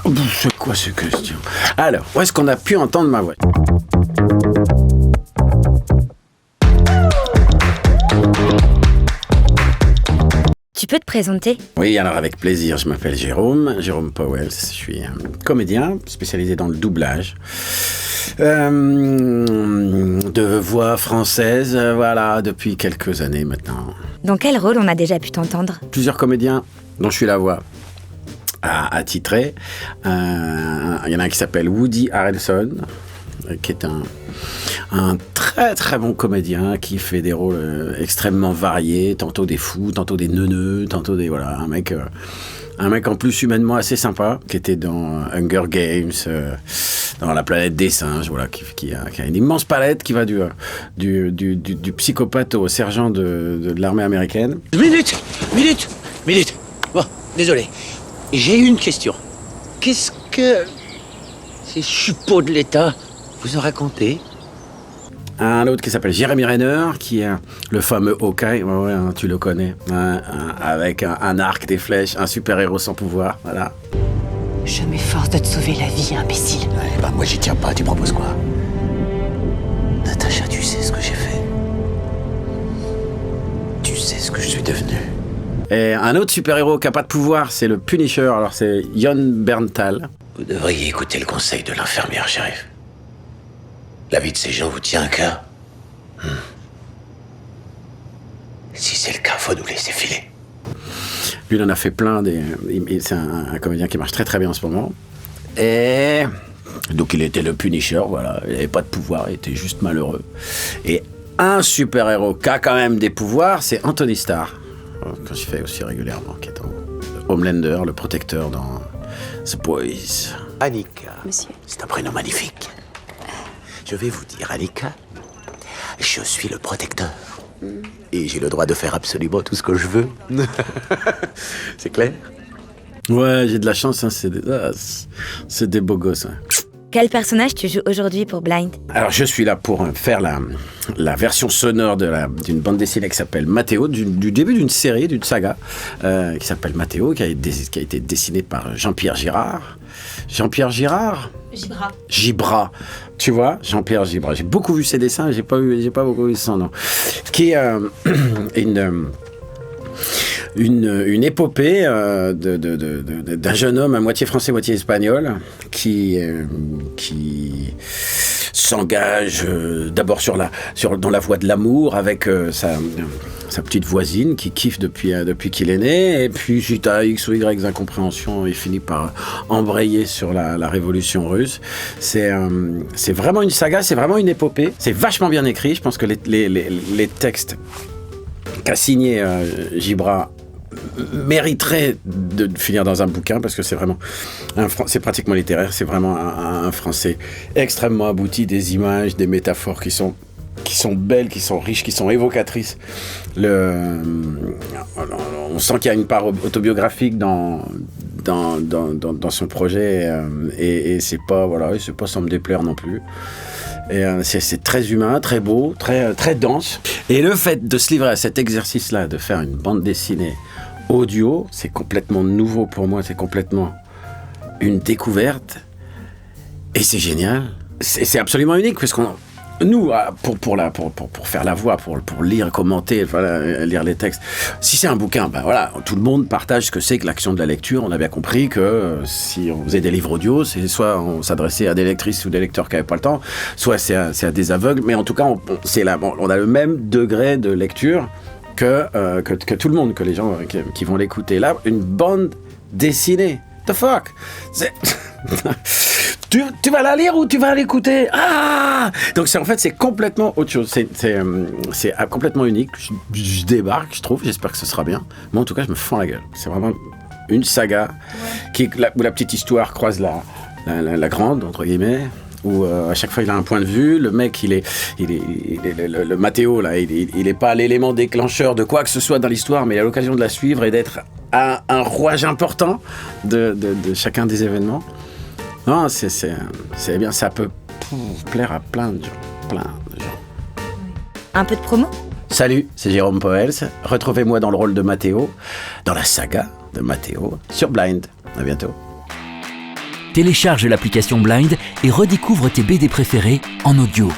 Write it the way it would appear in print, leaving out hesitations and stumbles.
C'est quoi ces questions? Alors, où est-ce qu'on a pu entendre ma voix? Tu peux te présenter? Oui, alors avec plaisir, je m'appelle Jérôme Powell, je suis comédien spécialisé dans le doublage de voix française, voilà, depuis quelques années maintenant. Dans quel rôle on a déjà pu t'entendre? Plusieurs comédiens dont je suis la voix attitrée. Il y en a un qui s'appelle Woody Harrelson, qui est un très très bon comédien qui fait des rôles extrêmement variés, tantôt des fous, tantôt des neuneux, tantôt des... Voilà, un mec en plus humainement assez sympa, qui était dans Hunger Games, dans La planète des singes, voilà, qui a une immense palette qui va du psychopathe au sergent de l'armée américaine. Minute. Bon, désolé. J'ai une question. Qu'est-ce que ces chupauds de l'État vous ont raconté? Un autre qui s'appelle Jeremy Renner, qui est le fameux Hawkeye, ouais, tu le connais, avec un arc, des flèches, un super-héros sans pouvoir, voilà. Je m'efforce de te sauver la vie, imbécile. Eh ben, moi, j'y tiens pas. Tu proposes quoi? Natacha, tu sais ce que j'ai fait. Tu sais ce que je suis devenu. Et un autre super-héros qui n'a pas de pouvoir, c'est le Punisher, alors c'est Jon Bernthal. Vous devriez écouter le conseil de l'infirmière, shérif. La vie de ces gens vous tient à cœur. Si c'est le cas, faut nous laisser filer. Lui, il en a fait plein. C'est un comédien qui marche très très bien en ce moment. Et donc il était le Punisher, voilà. Il n'avait pas de pouvoir, il était juste malheureux. Et un super-héros qui a quand même des pouvoirs, c'est Anthony Starr, que je fais aussi régulièrement, qui est dans Homelander, le protecteur dans The Boys. Annika. Monsieur. C'est un prénom magnifique. Je vais vous dire, Annika, je suis le protecteur. Et j'ai le droit de faire absolument tout ce que je veux. C'est clair? Ouais, j'ai de la chance, hein, c'est des beaux gosses. Hein. Quel personnage tu joues aujourd'hui pour Blind? Alors, je suis là pour faire la version sonore d'une bande dessinée qui s'appelle Mathéo, du début d'une série, d'une saga, qui s'appelle Mathéo, qui a été dessinée par Jean-Pierre Girard. Gibra. Tu vois, Jean-Pierre Gibra. J'ai beaucoup vu ses dessins, j'ai pas beaucoup vu son nom. Qui est une épopée d'un jeune homme à moitié français, moitié espagnol, qui s'engage d'abord dans la voie de l'amour avec sa petite voisine qui kiffe depuis qu'il est né, et puis suite à X ou Y incompréhension, il finit par embrayer sur la révolution russe. C'est vraiment une saga, c'est vraiment une épopée, c'est vachement bien écrit. Je pense que les textes qu'a signé Gibra mériterait de finir dans un bouquin, parce que c'est vraiment c'est pratiquement littéraire, c'est vraiment un français extrêmement abouti, des images, des métaphores qui sont belles, qui sont riches, qui sont évocatrices. On sent qu'il y a une part autobiographique dans son projet, et c'est pas sans me déplaire non plus. Et c'est très humain, très beau, très, très dense. Et le fait de se livrer à cet exercice-là, de faire une bande dessinée audio, c'est complètement nouveau pour moi, c'est complètement une découverte. Et c'est génial. C'est absolument unique, parce qu'on... Nous, pour faire la voix, pour lire, commenter, voilà, lire les textes, si c'est un bouquin, ben voilà, tout le monde partage ce que c'est que l'action de la lecture. On a bien compris que si on faisait des livres audio, c'est soit on s'adressait à des lectrices ou des lecteurs qui n'avaient pas le temps, soit c'est à des aveugles, mais en tout cas, on a le même degré de lecture que tout le monde, que les gens qui vont l'écouter. Là, une bande dessinée, the fuck, Tu vas la lire ou tu vas l'écouter? Ah! Donc c'est complètement autre chose. C'est complètement unique. Je débarque, je trouve. J'espère que ce sera bien. Moi, en tout cas, je me fends la gueule. C'est vraiment une saga où la petite histoire croise la grande, entre guillemets. Où à chaque fois il a un point de vue. Le mec, le Mathéo là, il est pas l'élément déclencheur de quoi que ce soit dans l'histoire, mais il a l'occasion de la suivre et d'être un rouage important de chacun des événements. Non, c'est bien, ça peut plaire à plein de gens. Un peu de promo? Salut, c'est Jérôme Powell. Retrouvez-moi dans le rôle de Mathéo, dans la saga de Mathéo, sur Blind. À bientôt. Télécharge l'application Blind et redécouvre tes BD préférés en audio.